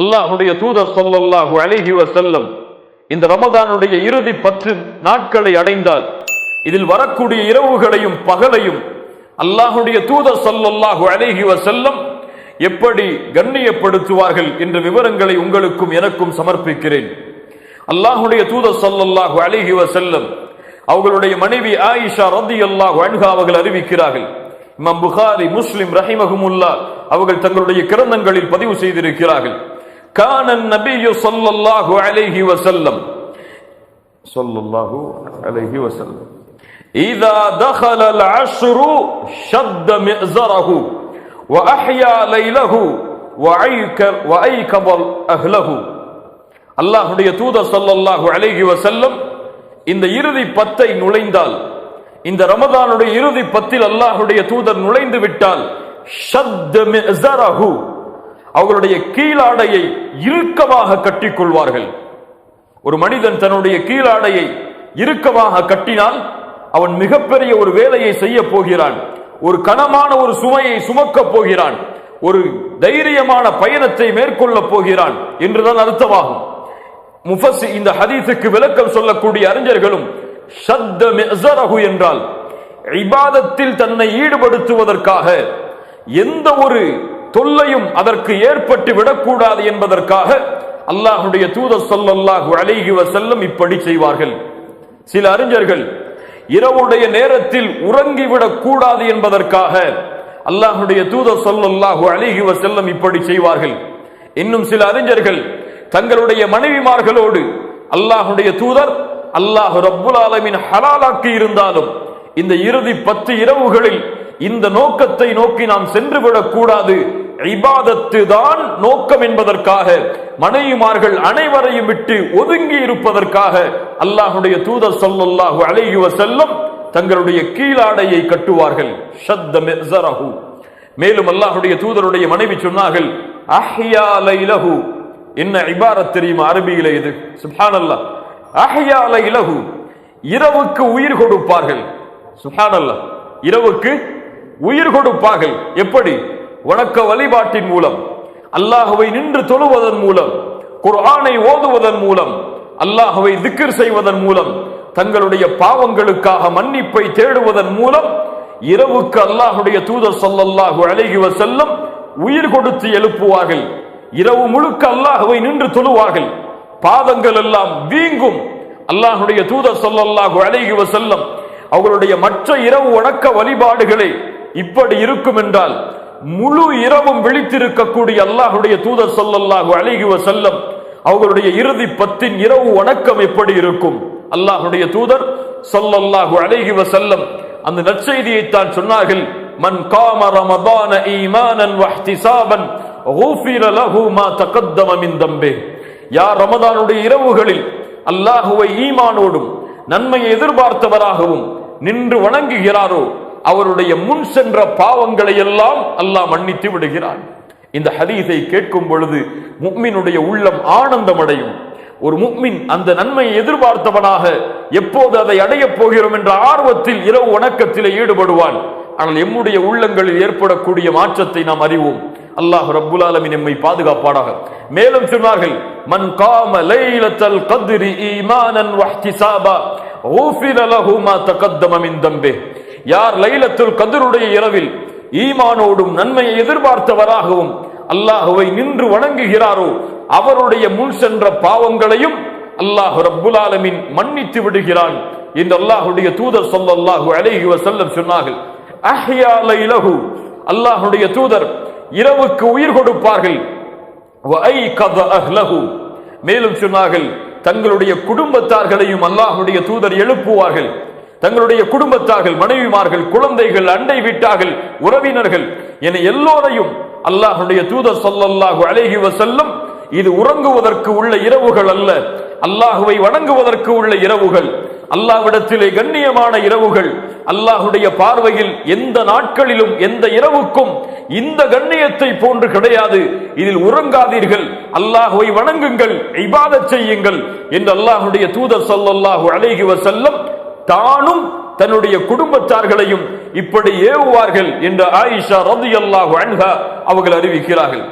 அல்லாஹ்வுடைய தூதர் ஸல்லல்லாஹு அலைஹி வஸல்லம் இந்த ரமதானுடைய இறுதி 10 நாட்களை அடைந்தால் இதில் வரக்கூடிய இரவுகளையும் பகலையும் அல்லாஹ்வுடைய தூதர் ஸல்லல்லாஹு அலைஹி வஸல்லம் எப்படி கண்ணியப்படுத்துவார்கள் என்ற விவரங்களை உங்களுக்கும் எனக்கும் சமர்ப்பிக்கிறேன். அல்லாஹ்வுடைய தூதர் ஸல்லல்லாஹு அலைஹி வஸல்லம் அவர்களுடைய மனைவி ஆயிஷா ரலியல்லாஹு அன்ஹா அவர்கள் அறிவிக்கிறார்கள். இமாம் புகாரி, முஸ்லிம் ரஹிமஹுமுல்லாஹ் அவர்கள் தங்களுடைய கிரந்தங்களில் பதிவு செய்திருக்கிறார்கள். கான நபியு ஸல்லல்லாஹு அலைஹி வஸல்லம் இதா தخل العشر شد مئزره وأحيا ليله وأيقظ أهله. அல்லாஹ்வுடைய தூதர் ஸல்லல்லாஹு அலைஹி வஸல்லம் இந்த இறுதி 10 நுழைந்தால், இந்த ரமதானுடைய இறுதி 10 அல்லாஹ்வுடைய தூதர் நுழைந்து விட்டால் ஷத் மிஸரஹு அவர்களுடைய கீழாடையை இறுக்கமாக கட்டிக்கொள்வார்கள். ஒரு மனிதன் தன்னுடைய கீழாடையை இறுக்கமாக கட்டினால் அவன் மிகப்பெரிய ஒரு வேலையை செய்ய போகிறான், ஒரு கனமான ஒரு சுமையை சுமக்க போகிறான், ஒரு தைரியமான பயணத்தை மேற்கொள்ள போகிறான் என்றுதான் அர்த்தமாகும். இந்த ஹதீஸுக்கு விளக்கம் சொல்லக்கூடிய அறிஞர்களும் ஷத் மிஸரஹு என்றால் இபாதத்தில் தன்னை ஈடுபடுத்துவதற்காக எந்த ஒரு தொல்லையும் அதற்கு ஏற்பட்டு விடக்கூடாது என்பதற்காக அல்லாஹ்வுடைய தூதர் ஸல்லல்லாஹு அலைஹி வஸல்லம் இப்படி செய்வார்கள். சில அறிஞர்கள் இரவுடைய நேரத்தில் உறங்கிவிடக் கூடாது என்பதற்காக அல்லாஹ்வுடைய தூதர் ஸல்லல்லாஹு அலைஹி வஸல்லம் இப்படி செய்வார்கள். இன்னும் சில அறிஞர்கள் தங்களுடைய மனைவிமார்களோடு அல்லாஹ்வுடைய தூதர் அல்லாஹ் ரப்புல் ஆலமீன் ஹலாலாக்கி இருந்தாலும் இந்த இறுதி 10 இரவுகளில் இந்த நோக்கத்தை நோக்கி நாம் சென்றுவிடக் கூடாது, இபாதத்து தான் நோக்கம் என்பதற்காக மனைவிமார்கள் அனைவரையும் விட்டு ஒதுங்கி இருப்பதற்காக அல்லாஹ்வுடைய தூதர் ஸல்லல்லாஹு அலைஹி வஸல்லம் தங்களுடைய கீழாடையை கட்டுவார்கள். ஷத் மிஸரஹு. மேலும் அல்லாஹ்வுடைய தூதருடைய மனைவி சொன்னார்கள், அஹ்யா லைலஹு. என்ன இபாரத் தெரியுமா அரபியிலே இது? சுப்ஹானல்லாஹ். அஹ்யா லைலஹு, இரவுக்கு உயிர் கொடுப்பார்கள். சுப்ஹானல்லாஹ், இரவுக்கு உயிர் கொடுப்பார்கள். எப்படி? வணக்க வழிபாட்டின் மூலம், அல்லாஹ்வை நின்று தொழுவதன் மூலம், குர்ஆனை ஓதுவதன் மூலம், அல்லாஹ்வை திக்ர் செய்வதன் மூலம், தங்களுடைய பாவங்களுக்காக மன்னிப்பை தேடுவதன் மூலம் இரவுக்கு அல்லாஹ்வுடைய தூதர் ஸல்லல்லாஹு அலைஹி வஸல்லம் உயிர் கொடுத்து எழுப்புவார்கள். இரவு முழுக்க அல்லாஹ்வை நின்று தொழுவார்கள், பாதங்கள் எல்லாம் வீங்கும். அல்லாஹ்வுடைய தூதர் ஸல்லல்லாஹு அலைஹி வஸல்லம் அவர்களுடைய மற்ற இரவு வணக்க வழிபாடுகளை இப்படி இருக்கும் என்றால் முழு இரவும் விழித்திருக்கக்கூடிய அல்லாஹ்வுடைய தூதர் ஸல்லல்லாஹு அலைஹி வஸல்லம் அவர்களுடைய இறுதி 10 இரவு வணக்கம் எப்படி இருக்கும்? அல்லாஹ்வுடைய தூதர் ஸல்லல்லாஹு அலைஹி வஸல்லம் அந்த நற்செய்தியை தான் சொன்னார்கள். மன் காம ரமதான ஈமானன் வஹ்திசாபன் குஃபிர லஹு மா தகத்தம மின் தம்பி. யார் ரமதானுடைய இரவுகளில் அல்லாஹ்வை ஈமானோடும் நன்மையை எதிர்பார்த்தவராகவும் நின்று வணங்குகிறாரோ அவருடைய முன் சென்ற பாவங்களை எல்லாம் அல்லாஹ் மன்னித்து விடுகிறான். இந்த ஹதீஸை கேட்கும் பொழுது முஃமினுடைய உள்ளம் ஆனந்தம் அடையும். ஒரு முஃமின் அந்த நன்மையை எதிர்பார்த்தவனாக எப்போது அதை அடையப் போகிறோம் என்ற ஆர்வத்தில் இரவு வணக்கத்திலே ஈடுபடுவான். ஆனால் எம்முடைய உள்ளங்களில் ஏற்படக்கூடிய மாற்றத்தை நாம் அறிவோம். அல்லாஹ் ரப்புல் ஆலமீன் நம்மை பாதுகாப்பானாக. மேலும் சொன்னார்கள், மன் காம லைலத்தல் கத்ரி ஈமானன் வஹ்திசாபா குஃபிர லஹு மா தகத்தம மின் தம்பி. யார் லைலத்துல் கத்ருடைய இரவில் ஈமானோடும் நன்மையை எதிர்பார்த்தவராகவும் அல்லாஹ்வை நின்று வணங்குகிறாரோ அவருடைய முன் சென்ற பாவங்களையும் அல்லாஹ் ரப்புல் ஆலமீன் மன்னித்து விடுகிறான் என்று அல்லாஹ்வுடைய தூதர் ஸல்லல்லாஹு அலைஹி வஸல்லம் சொன்னார்கள். அஹ்யா லைலஹு, அல்லாஹ்வுடைய தூதர் இரவுக்கு உயிர் கொடுப்பார்கள். வ ஐகத அஹ்லஹு, மேலும் சொன்னார்கள் தங்களுடைய குடும்பத்தார்களையும் அல்லாஹ்வுடைய தூதர் எழுப்புவார்கள். தங்களுடைய குடும்பத்தார்கள், மனைவிமார்கள், குழந்தைகள், அண்டை வீட்டார்கள், உறவினர்கள் என எல்லோரையும் அல்லாஹ்வுடைய தூதர் ஸல்லல்லாஹு அலைஹி வஸல்லம் இது உறங்குவதற்கு உள்ள இரவுகள் அல்ல, அல்லாஹ்வை வணங்குவதற்கு உள்ள இரவுகள், அல்லாஹ்விடத்திலே கண்ணியமான இரவுகள். அல்லாஹ்வுடைய பார்வையில் எந்த நாட்களிலும் எந்த இரவுக்கும் இந்த கண்ணியத்தை போன்று கிடையாது. இதில் உறங்காதீர்கள், அல்லாஹ்வை வணங்குங்கள், இபாதத் செய்யுங்கள் என்று அல்லாஹ்வுடைய தூதர் ஸல்லல்லாஹு அலைஹி வஸல்லம் தானும் தன்னுடைய குடும்பத்தார்களையும் இப்படி ஏவுவார்கள் என்று ஆயிஷா ரலியல்லாஹு அன்ஹா அவர்கள் அறிவிக்கிறார்கள்.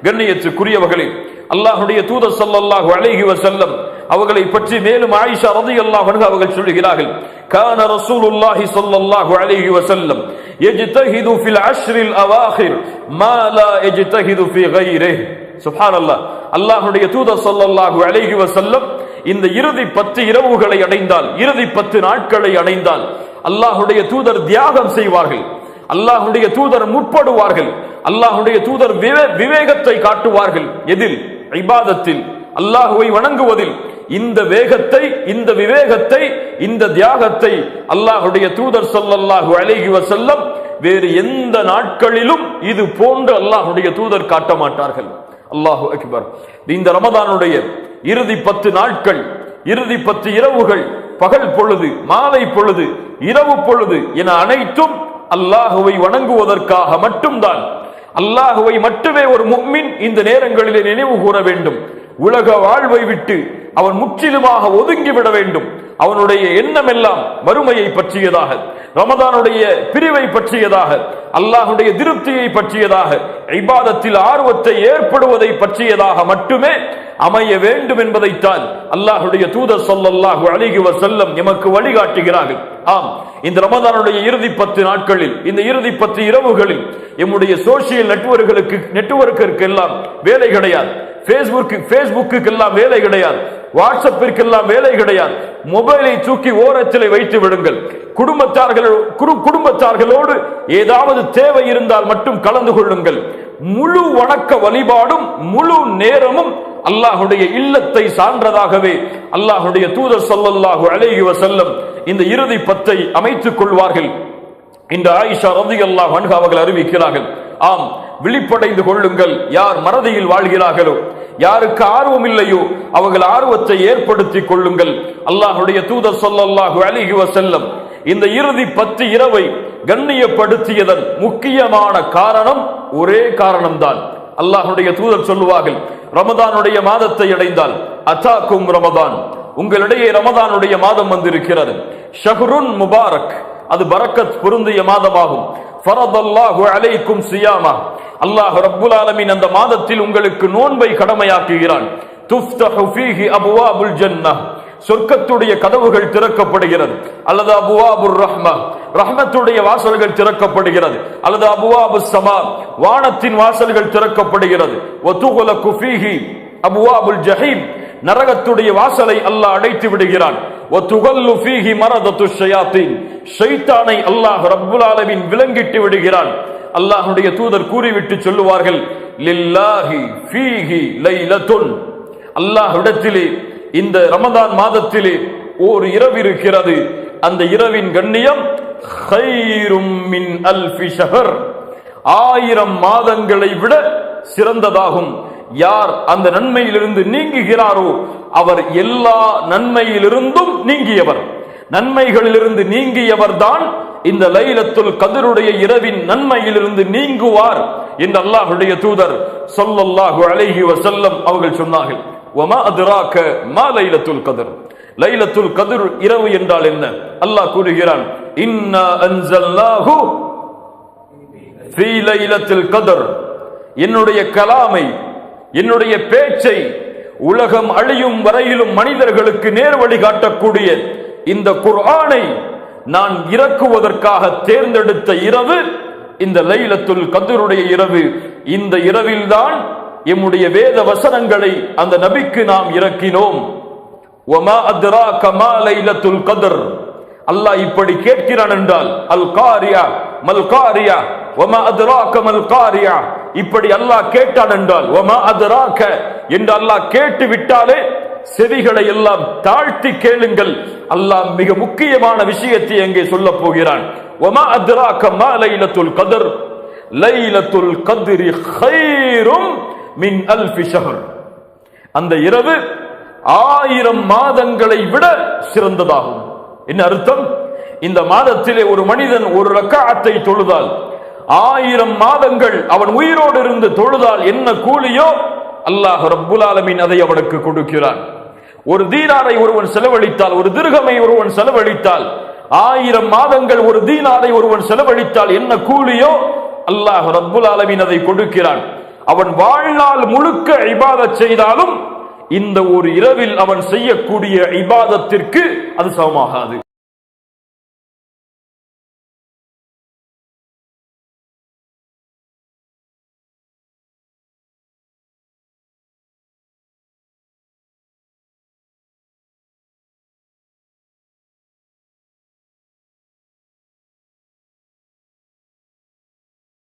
கண்ணியத்துக்குரியவர்களே, அல்லாஹ்வுடைய தூதர் ஸல்லல்லாஹு அலைஹி வஸல்லம் அவர்களை பற்றி மேலும் ஆயிஷா ரலியல்லாஹு அன்ஹா அவர்கள் சொல்கிறார்கள், கான ரசூலுல்லாஹி ஸல்லல்லாஹு அலைஹி வஸல்லம் யஜ்தஹிது ஃபில் அஷ்ரில் அவாஹிர் மா லா யஜ்தஹிது ஃபீ கைரிஹி. சுப்ஹானல்லாஹ். அல்லாஹ்வுடைய தூதர் ஸல்லல்லாஹு அலைஹி வஸல்லம் இந்த இறுதி 10 இரவுகளை அடைந்தால், இறுதி 10 நாட்களை அடைந்தால் அல்லாஹ்வுடைய தூதர் தியாகம் செய்வார்கள், அல்லாஹ்வுடைய தூதர் முற்படுவார்கள், அல்லாஹ்வுடைய தூதர் விவேகத்தை காட்டுவார்கள். எதில்? இபாதத்தில், அல்லாஹ்வை வணங்குவதில். இந்த வேகத்தை, இந்த விவேகத்தை, இந்த தியாகத்தை அல்லாஹ்வுடைய தூதர் ஸல்லல்லாஹு அலைஹி வஸல்லம் வேறு எந்த நாட்களிலும் இது போன்று அல்லாஹ்வுடைய தூதர் காட்ட மாட்டார்கள். அல்லாஹு அக்பர். இந்த ரமதானுடைய இறுதி 10 நாட்கள், இறுதி 10 இரவுகள், பகல் பொழுது, மாலை பொழுது, இரவு பொழுது என அனைத்தும் அல்லாஹுவை வணங்குவதற்காக மட்டும்தான். அல்லாஹுவை மட்டுமே ஒரு முஃமின் இந்த நேரங்களிலே நினைவு கூற வேண்டும். உலக வாழ்வை விட்டு அவன் முற்றிலுமாக ஒதுங்கிவிட வேண்டும். அவனுடைய எண்ணம் எல்லாம் மறுமையை பற்றியதாக, ரமதானுடைய பிரிவை பற்றியதாக, அல்லாஹுடைய திருப்தியை பற்றியதாக, இபாதத்தில் ஆர்வத்தை ஏற்படுவதை பற்றியதாக மட்டுமே அமைய வேண்டும் என்பதைத்தான் அல்லாஹுடைய தூதர் ஸல்லல்லாஹு அலைஹி வஸல்லம் எமக்கு வழிகாட்டுகிறார்கள். ஆம், இந்த ரமதானுடைய இறுதி 10 நாட்களில், இந்த இறுதி 10 இரவுகளில் எம்முடைய சோசியல் நெட்வொர்க்கிற்கு எல்லாம் வேலை கிடையாது, பேஸ்புக்கு எல்லாம் வேலை கிடையாது, வாட்ஸ்அப்பிற்கு எல்லாம் வேலை கிடையாது. மொபைலை தூக்கி ஓரத்திலே வைத்து விடுங்கள். குடும்பத்தார்களோடு ஏதாவது தேவை இருந்தால் மட்டும் கலந்து கொள்ளுங்கள். முழு வணக்க வழிபாடும் முழு நேரமும் அல்லாஹுடைய இல்லத்தை சான்றதாகவே அல்லாஹுடைய தூதர் ஸல்லல்லாஹு அலைஹி வஸல்லம் இந்த இறுதி 10ஐ அமைத்துக் கொள்வார்கள். இந்த ஆயிஷா ரலியல்லாஹு அன்ஹா அவர்கள் அறிவிக்கிறார்கள், ஆம், விழிப்படைந்து கொள்ளுங்கள். யார் மறதியில் வாழ்கிறார்களோ, யாருக்கு ஆர்வம் இல்லையோ அவர்கள் ஆர்வத்தை ஏற்படுத்திக் கொள்ளுங்கள். அல்லாஹுடைய தூதர் ஸல்லல்லாஹு அலைஹி வஸல்லம் இந்த இறுதி 10 இரவை கண்ணியப்படுத்தியதன் முக்கியமான காரணம் ஒரே காரணம்தான். அல்லாஹுடைய தூதர் சொல்லுவார்கள், ரமதானுடைய மாதத்தை அடைந்தால், அதாக்கும் ரமதான், உங்களிடையே ரமதானுடைய மாதம் வந்திருக்கிறது. ஷஹ்ருன் முபாரக், அது பரக்கத் பொருந்திய மாதமாகும். ஃபரதல்லாஹு அலைக்கும் சியாமா, அல்லாஹ் ரப்புல் ஆலமீன் அந்த மாதத்தில் உங்களுக்கு நோன்பை கடமையாக்குகிறான். துஃப்தஹு ஃபீஹி அப்வாபுல் ஜன்னah, சொர்க்கத்துடைய கதவுகள் திறக்கப்படுகிறது. அல்லது அபுவாபுர் ரஹ்மா, ரஹ்மத்துடைய வாசல்கள் திறக்கப்படுகிறது. அல்லது அபுவாபுஸ் ஸமா, வானத்தின் வாசல்கள் திறக்கப்படுகிறது. வதுகுலகு ஃபீஹி அபுவாபுல் ஜஹீம், நரகத்துடைய வாசலை அல்லாஹ் அடைத்து விடுகிறான். வதுகல்லு ஃபீஹி மரதத்துஷ் ஷயாத்தீன், ஷைத்தானை அல்லாஹ் ரப்புல் ஆலமீன் விலங்கிட்டு விடுகிறான். அல்லாஹ்வுடைய தூதர் கூறிவிட்டு சொல்லுவார்கள், லில்லாஹி ஃபீஹி லைலத்துன், அல்லாஹ்விடத்திலே இந்த ரமதான் மாதத்திலே ஒரு இரவு இருக்கிறது. அந்த இரவின் கண்ணியம் கைரும் மின் அல்ஃபி ஷஹர், 1000 மாதங்களை விட சிறந்ததாகும். யார் அந்த நன்மையிலிருந்து நீங்குகிறாரோ அவர் எல்லா நன்மையிலிருந்தும் நீங்கியவர். நன்மைகளிலிருந்து நீங்கியவர் தான் இந்த லைலத்துல் கத்ருடைய இரவின் நன்மையிலிருந்து நீங்குவார் என்று அல்லாஹ்வுடைய தூதர் ஸல்லல்லாஹு அலைஹி வஸல்லம் அவர்கள் சொன்னார்கள். வமா அத்ராக மா லைலத்துல் கத்ர், லைலத்துல் கத்ர் இரவு என்றால் என்ன? அல்லாஹ் கூறுகிறான், இன்னா அன்ஸல்னாஹு ஃபீ லைலத்துல் கத்ர், என்னுடைய கலாமை, என்னுடைய பேச்சை உலகம் அழியும் வரையிலும் மனிதர்களுக்கு நேர்வழி காட்டக்கூடிய இந்த குர்ஆனை நான் இறக்குவதற்காக தேர்ந்தெடுத்த இரவு இந்த லைலத்துல் கத்ருடைய இரவு. இந்த இரவில்தான் எம்முடைய வேத வசனங்களை அந்த நபிக்கு நாம் இறக்கினோம். வமா அத்ராக மா லைலத்துல் கத்ர், அல்லாஹ் இப்படி கேட்கிறான் என்றால் அல் காரியா மல் காரியா வமா அத்ராக மல் காரியா, இப்படி அல்லாஹ் கேட்டான் என்றால் வமா அத்ராக என்று அல்லாஹ் கேட்டு விட்டாலே செவிகளை எல்லாம் தாழ்த்தி கேளுங்கள். அல்லாஹ் மிக முக்கியமான விஷயத்தை அங்கே சொல்ல போகிறான். வமா அத்ராக மா லைலத்துல் கத்ர், லைலத்துல் கத்ரி கைரும் மின் அல்ஃபி ஷஹர், அந்த இரவு 1000 மாதங்களை விட சிறந்ததாகும். என்ன அர்த்தம்? இந்த மாதத்திலே ஒரு மனிதன் ஒரு ரக்காத்தை தொழுதால் 1000 மாதங்கள் அவன் உயிரோடு இருந்து தொழுதால் என்ன கூலியோ அல்லாஹ் ரப்புல் ஆலமீன் அதை அவனுக்கு கொடுக்கிறான். ஒரு தீனாரை ஒருவன் செலவழித்தால், ஒரு திர்ஹமை ஒருவன் செலவழித்தால், 1000 மாதங்கள் ஒரு தீனாரை ஒருவன் செலவழித்தால் என்ன கூலியோ அல்லாஹ் ரப்புல் ஆலமீன் அதை கொடுக்கிறான். அவன் வாழ்நாள் முழுக்க இபாதத் செய்தாலும் இந்த ஒரு இரவில் அவன் செய்யக்கூடிய இபாதத்திற்கு அது சமமாகாது.